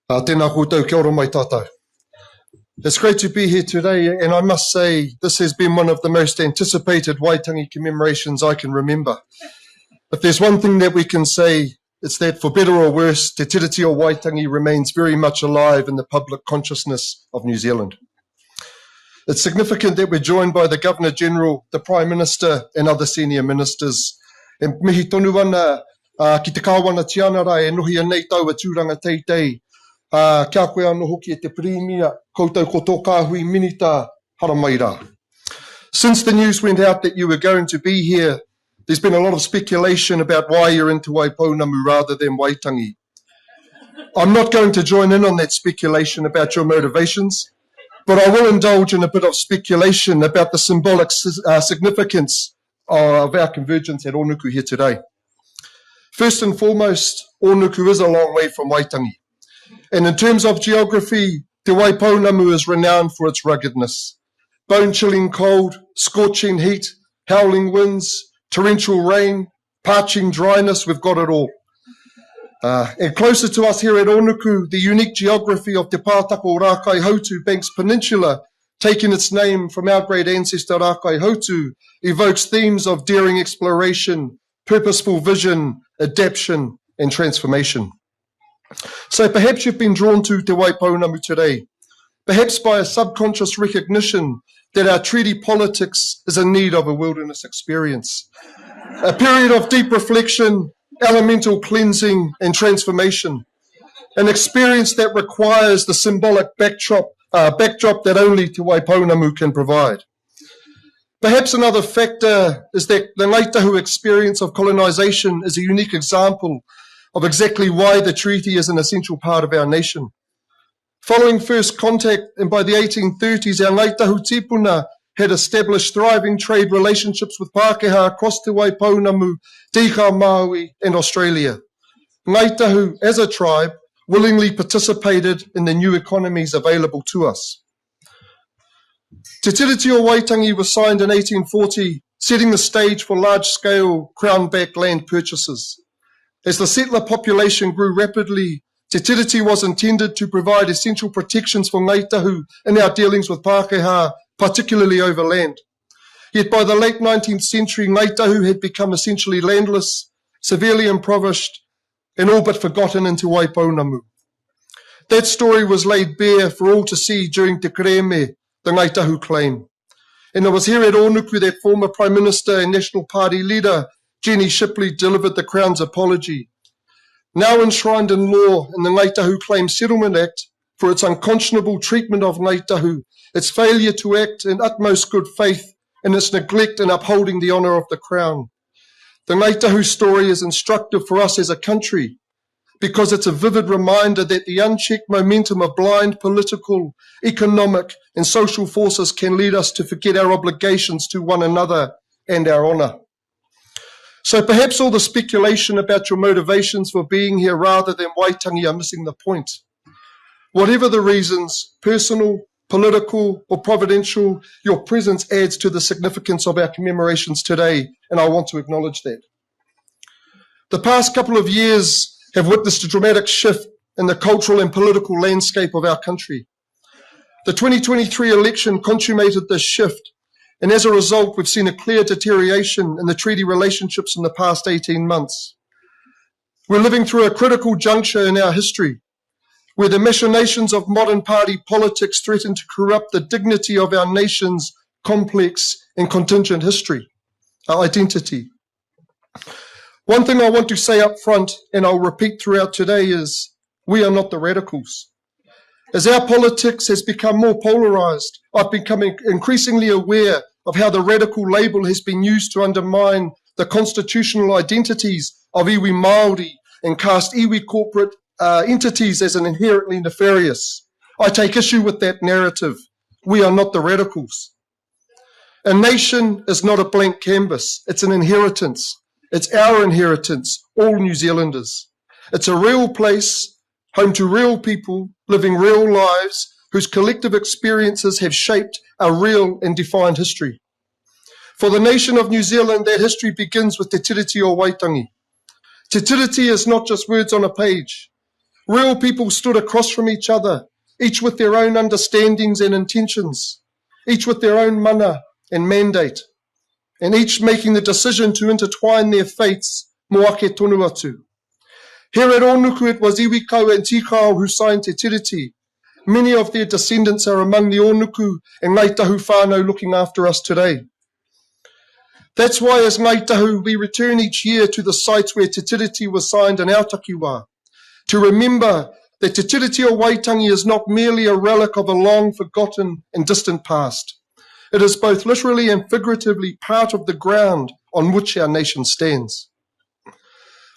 Tēnā koutou, kia ora mai tātou. It's great to be here today, and I must say this has been one of the most anticipated Waitangi commemorations I can remember. If there's one thing that we can say, it's that for better or worse, Te Tiriti o Waitangi remains very much alive in the public consciousness of New Zealand. It's significant that we're joined by the Governor-General, the Prime Minister and other senior ministers. E mihi tonu ana ki te kāwana tiana rai e nohi anei tau tūranga teitei. Kia koe anō hoki e te Premier, koutou ko tō kāhui minita, hara mai rā. Since the news went out that you were going to be here, there's been a lot of speculation about why you're into Waipounamu rather than Waitangi. I'm not going to join in on that speculation about your motivations, but I will indulge in a bit of speculation about the symbolic significance of our convergence at Ōnuku here today. First and foremost, Ōnuku is a long way from Waitangi. And in terms of geography, Te Waipounamu is renowned for its ruggedness. Bone-chilling cold, scorching heat, howling winds, torrential rain, parching dryness, we've got it all. And closer to us here at Ōnuku, the unique geography of Te Pātako Rākai Hautu Banks Peninsula, taking its name from our great ancestor Rākai Hautu, evokes themes of daring exploration, purposeful vision, adaptation and transformation. So perhaps you've been drawn to Te Waipounamu today, perhaps by a subconscious recognition that our treaty politics is in need of a wilderness experience, a period of deep reflection, elemental cleansing and transformation, an experience that requires the symbolic backdrop that only Te Waipounamu can provide. Perhaps another factor is that the Ngāi Tahu experience of colonization is a unique example of exactly why the treaty is an essential part of our nation. Following first contact, and by the 1830s, our Ngāi Tahu Tipuna had established thriving trade relationships with Pākehā across Te Waipounamu, Tika, Maui, and Australia. Ngāi Tahu, as a tribe, willingly participated in the new economies available to us. Te Tiriti o Waitangi was signed in 1840, setting the stage for large-scale crown-backed land purchases. As the settler population grew rapidly, Te Tiriti was intended to provide essential protections for Ngāi Tahu in our dealings with Pākehā, particularly over land. Yet by the late 19th century, Ngāi Tahu had become essentially landless, severely impoverished, and all but forgotten into Waipounamu. That story was laid bare for all to see during Te Kereme, the Ngāi Tahu claim. And it was here at Ōnuku that former Prime Minister and National Party leader Jenny Shipley delivered the Crown's apology. Now enshrined in law in the Ngāi Tahu Claim Settlement Act for its unconscionable treatment of Ngāi Tahu, its failure to act in utmost good faith, and its neglect in upholding the honour of the Crown. The Ngāi Tahu story is instructive for us as a country because it's a vivid reminder that the unchecked momentum of blind political, economic and social forces can lead us to forget our obligations to one another and our honour. So perhaps all the speculation about your motivations for being here rather than Waitangi are missing the point. Whatever the reasons, personal, political or providential, your presence adds to the significance of our commemorations today, and I want to acknowledge that. The past couple of years have witnessed a dramatic shift in the cultural and political landscape of our country. The 2023 election consummated this shift, and as a result, we've seen a clear deterioration in the treaty relationships in the past 18 months. We're living through a critical juncture in our history, where the machinations of modern party politics threaten to corrupt the dignity of our nation's complex and contingent history, our identity. One thing I want to say up front, and I'll repeat throughout today, is we are not the radicals. As our politics has become more polarised, I've become increasingly aware of how the radical label has been used to undermine the constitutional identities of iwi Māori and cast iwi corporate entities as an inherently nefarious. I take issue with that narrative. We are not the radicals. A nation is not a blank canvas. It's an inheritance. It's our inheritance, all New Zealanders. It's a real place, home to real people, living real lives, whose collective experiences have shaped a real and defined history. For the nation of New Zealand, that history begins with Te Tiriti o Waitangi. Te Tiriti is not just words on a page. Real people stood across from each other, each with their own understandings and intentions, each with their own mana and mandate, and each making the decision to intertwine their fates mo ake tonu atu. Here at Ōnuku, it was iwi kau and tikao who signed Te Tiriti. Many of their descendants are among the Ōnuku and Ngāi Tahu whānau looking after us today. That's why as Ngāi Tahu, we return each year to the sites where Te Tiriti was signed in our takiwā, to remember that Te Tiriti o Waitangi is not merely a relic of a long forgotten and distant past. It is both literally and figuratively part of the ground on which our nation stands.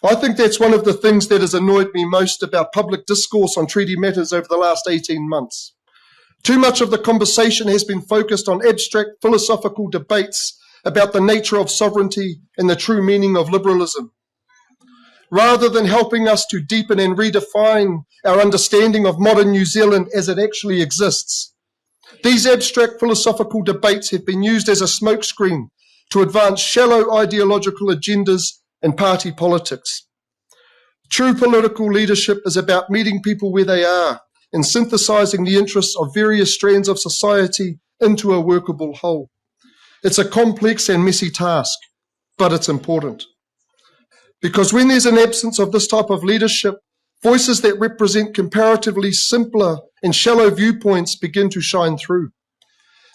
I think that's one of the things that has annoyed me most about public discourse on treaty matters over the last 18 months. Too much of the conversation has been focused on abstract philosophical debates about the nature of sovereignty and the true meaning of liberalism, rather than helping us to deepen and redefine our understanding of modern New Zealand as it actually exists. These abstract philosophical debates have been used as a smokescreen to advance shallow ideological agendas and party politics. True political leadership is about meeting people where they are and synthesizing the interests of various strands of society into a workable whole. It's a complex and messy task, but it's important. Because when there's an absence of this type of leadership, voices that represent comparatively simpler and shallow viewpoints begin to shine through.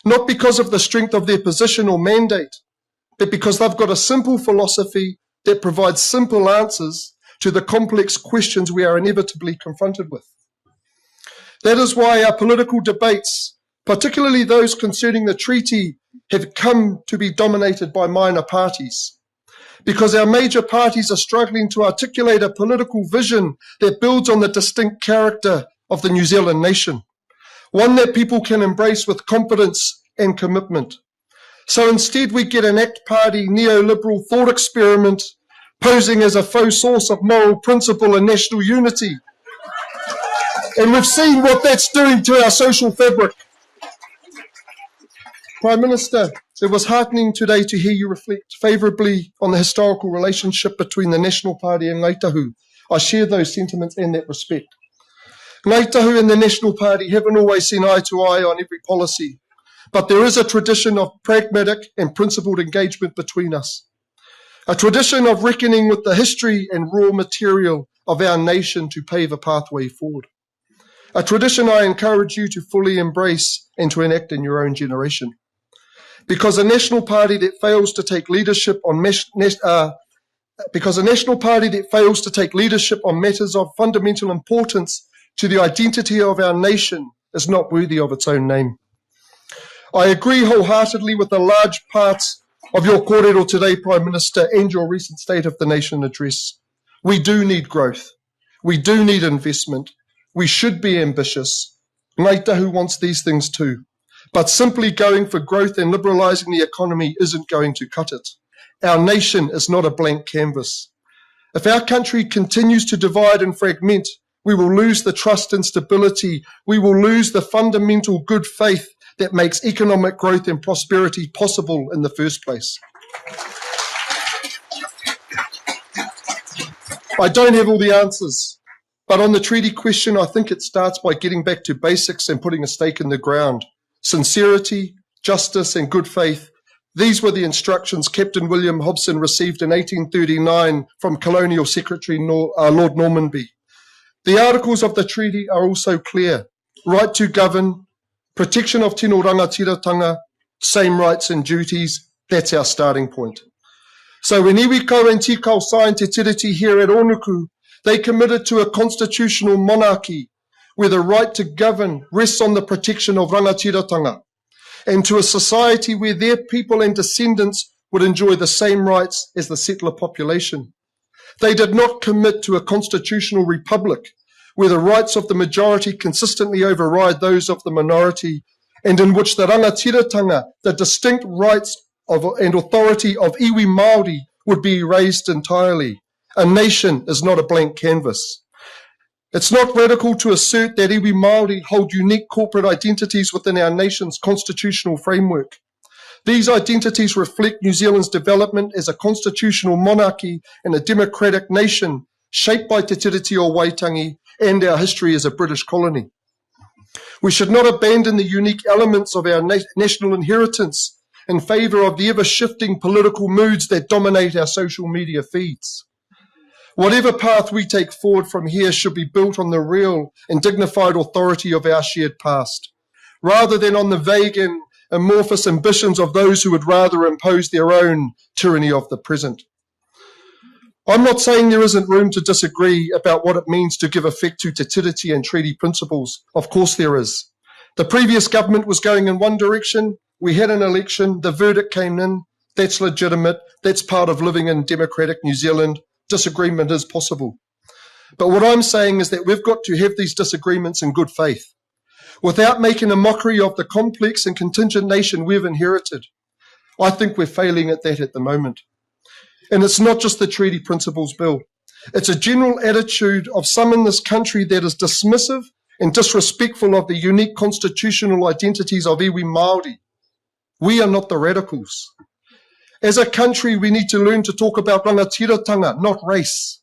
Not because of the strength of their position or mandate, but because they've got a simple philosophy that provides simple answers to the complex questions we are inevitably confronted with. That is why our political debates, particularly those concerning the treaty, have come to be dominated by minor parties. Because our major parties are struggling to articulate a political vision that builds on the distinct character of the New Zealand nation, one that people can embrace with confidence and commitment. So instead we get an ACT Party neoliberal thought experiment posing as a faux source of moral principle and national unity. And we've seen what that's doing to our social fabric. Prime Minister, it was heartening today to hear you reflect favourably on the historical relationship between the National Party and Ngāi Tahu. I share those sentiments and that respect. Ngāi Tahu and the National Party haven't always seen eye to eye on every policy, but there is a tradition of pragmatic and principled engagement between us. A tradition of reckoning with the history and raw material of our nation to pave a pathway forward. A tradition I encourage you to fully embrace and to enact in your own generation. Because a national party that fails to take leadership on matters of fundamental importance to the identity of our nation is not worthy of its own name. I agree wholeheartedly with a large part of your kōrero today, Prime Minister, and your recent State of the Nation address. We do need growth. We do need investment. We should be ambitious. Ngāi Tahu wants these things too. But simply going for growth and liberalising the economy isn't going to cut it. Our nation is not a blank canvas. If our country continues to divide and fragment, we will lose the trust and stability. We will lose the fundamental good faith that makes economic growth and prosperity possible in the first place. I don't have all the answers, but on the treaty question, I think it starts by getting back to basics and putting a stake in the ground. Sincerity, justice and good faith, these were the instructions Captain William Hobson received in 1839 from Colonial Secretary Lord Normanby. The articles of the treaty are also clear. Right to govern, protection of tino rangatiratanga, same rights and duties, that's our starting point. So when iwi kau and tikau signed Te Tiriti here at Ōnuku, they committed to a constitutional monarchy where the right to govern rests on the protection of rangatiratanga, and to a society where their people and descendants would enjoy the same rights as the settler population. They did not commit to a constitutional republic where the rights of the majority consistently override those of the minority, and in which the rangatiratanga, the distinct rights and authority of iwi Māori, would be erased entirely. A nation is not a blank canvas. It's not radical to assert that iwi Māori hold unique corporate identities within our nation's constitutional framework. These identities reflect New Zealand's development as a constitutional monarchy and a democratic nation shaped by Te Tiriti o Waitangi and our history as a British colony. We should not abandon the unique elements of our national inheritance in favour of the ever-shifting political moods that dominate our social media feeds. Whatever path we take forward from here should be built on the real and dignified authority of our shared past, rather than on the vague and amorphous ambitions of those who would rather impose their own tyranny of the present. I'm not saying there isn't room to disagree about what it means to give effect to te tiriti and treaty principles. Of course there is. The previous government was going in one direction, we had an election, the verdict came in, that's legitimate, that's part of living in democratic New Zealand. Disagreement is possible. But what I'm saying is that we've got to have these disagreements in good faith, without making a mockery of the complex and contingent nation we've inherited. I think we're failing at that at the moment. And it's not just the Treaty Principles Bill. It's a general attitude of some in this country that is dismissive and disrespectful of the unique constitutional identities of iwi Māori. We are not the radicals. As a country, we need to learn to talk about rangatiratanga, not race.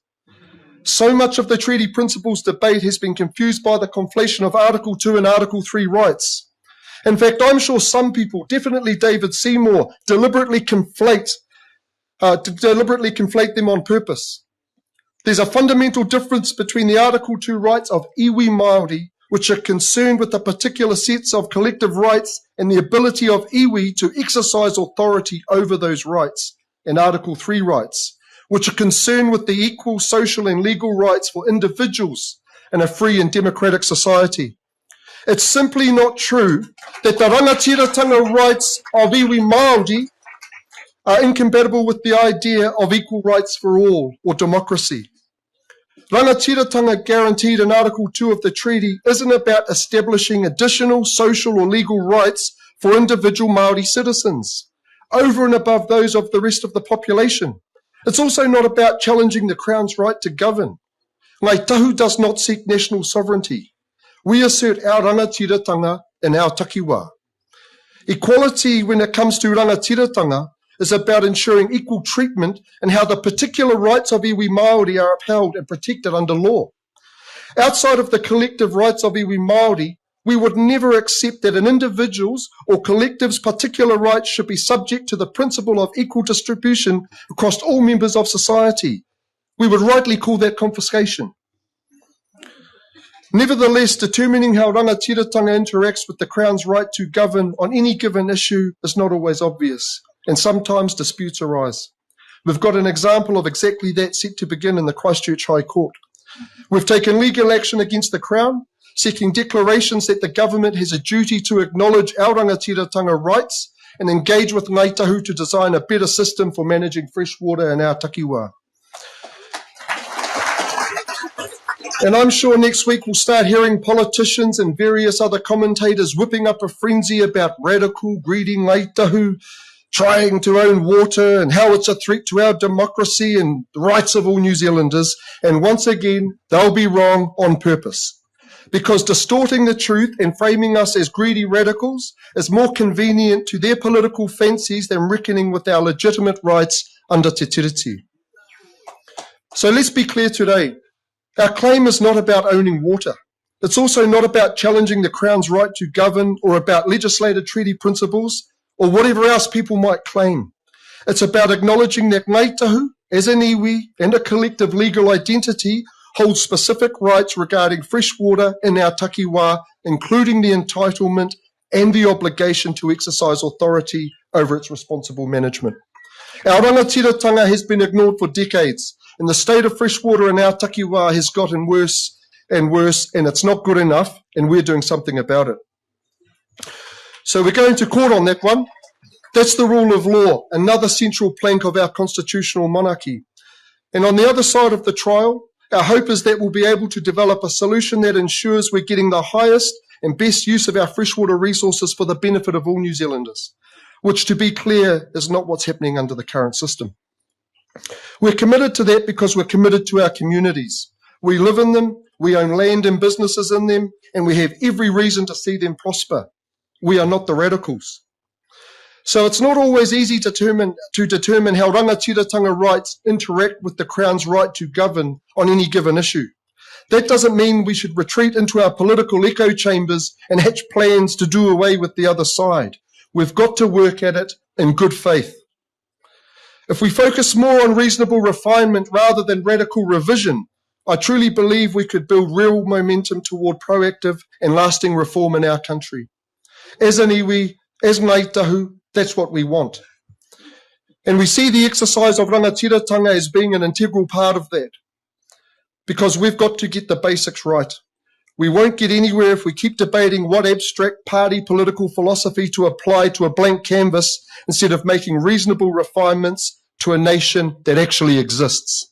So much of the Treaty Principles debate has been confused by the conflation of Article 2 and Article 3 rights. In fact, I'm sure some people, definitely David Seymour, deliberately conflate them on purpose. There's a fundamental difference between the Article 2 rights of iwi Māori, which are concerned with the particular sets of collective rights and the ability of iwi to exercise authority over those rights, and Article 3 rights, which are concerned with the equal social and legal rights for individuals in a free and democratic society. It's simply not true that the rangatiratanga rights of iwi Māori are incompatible with the idea of equal rights for all, or democracy. Rangatiratanga guaranteed in Article 2 of the treaty isn't about establishing additional social or legal rights for individual Māori citizens, over and above those of the rest of the population. It's also not about challenging the Crown's right to govern. Ngāi Tahu does not seek national sovereignty. We assert our rangatiratanga in our takiwā. Equality when it comes to rangatiratanga is about ensuring equal treatment and how the particular rights of iwi Māori are upheld and protected under law. Outside of the collective rights of iwi Māori, we would never accept that an individual's or collective's particular rights should be subject to the principle of equal distribution across all members of society. We would rightly call that confiscation. Nevertheless, determining how rangatiratanga interacts with the Crown's right to govern on any given issue is not always obvious, and sometimes disputes arise. We've got an example of exactly that set to begin in the Christchurch High Court. We've taken legal action against the Crown, seeking declarations that the government has a duty to acknowledge our rangatiratanga rights and engage with Ngāi Tahu to design a better system for managing fresh water in our takiwā. And I'm sure next week we'll start hearing politicians and various other commentators whipping up a frenzy about radical, greedy Ngāi Tahu trying to own water and how it's a threat to our democracy and the rights of all New Zealanders. And once again, they'll be wrong on purpose, because distorting the truth and framing us as greedy radicals is more convenient to their political fancies than reckoning with our legitimate rights under te tiriti. So let's be clear today. Our claim is not about owning water. It's also not about challenging the Crown's right to govern or about legislated treaty principles or whatever else people might claim. It's about acknowledging that Ngāi Tahu, as an iwi and a collective legal identity, holds specific rights regarding fresh water in our takiwā, including the entitlement and the obligation to exercise authority over its responsible management. Our rangatiratanga has been ignored for decades, and the state of fresh water in our takiwā has gotten worse and worse, and it's not good enough, and we're doing something about it. So we're going to court on that one. That's the rule of law, another central plank of our constitutional monarchy. And on the other side of the trial, our hope is that we'll be able to develop a solution that ensures we're getting the highest and best use of our freshwater resources for the benefit of all New Zealanders, which, to be clear, is not what's happening under the current system. We're committed to that because we're committed to our communities. We live in them, we own land and businesses in them, and we have every reason to see them prosper. We are not the radicals. So it's not always easy to determine how rangatiratanga rights interact with the Crown's right to govern on any given issue. That doesn't mean we should retreat into our political echo chambers and hatch plans to do away with the other side. We've got to work at it in good faith. If we focus more on reasonable refinement rather than radical revision, I truly believe we could build real momentum toward proactive and lasting reform in our country. As an iwi, as Ngāi Tahu, that's what we want. And we see the exercise of rangatiratanga as being an integral part of that, because we've got to get the basics right. We won't get anywhere if we keep debating what abstract party political philosophy to apply to a blank canvas instead of making reasonable refinements to a nation that actually exists.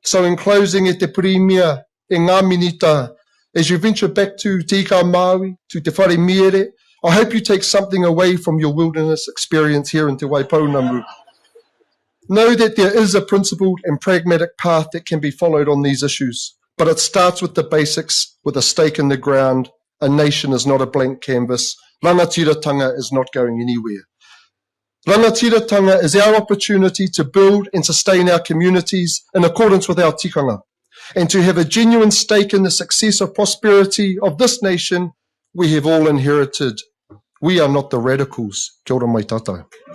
So in closing, e te primia, e ngā minita, as you venture back to Te Ika Māui, to Te Whare Mere, I hope you take something away from your wilderness experience here in Te Waipounamu. Know that there is a principled and pragmatic path that can be followed on these issues, but it starts with the basics, with a stake in the ground. A nation is not a blank canvas. Rangatiratanga is not going anywhere. Rangatiratanga is our opportunity to build and sustain our communities in accordance with our tikanga, and to have a genuine stake in the success of prosperity of this nation we have all inherited. We are not the radicals. Kia ora mai tātou.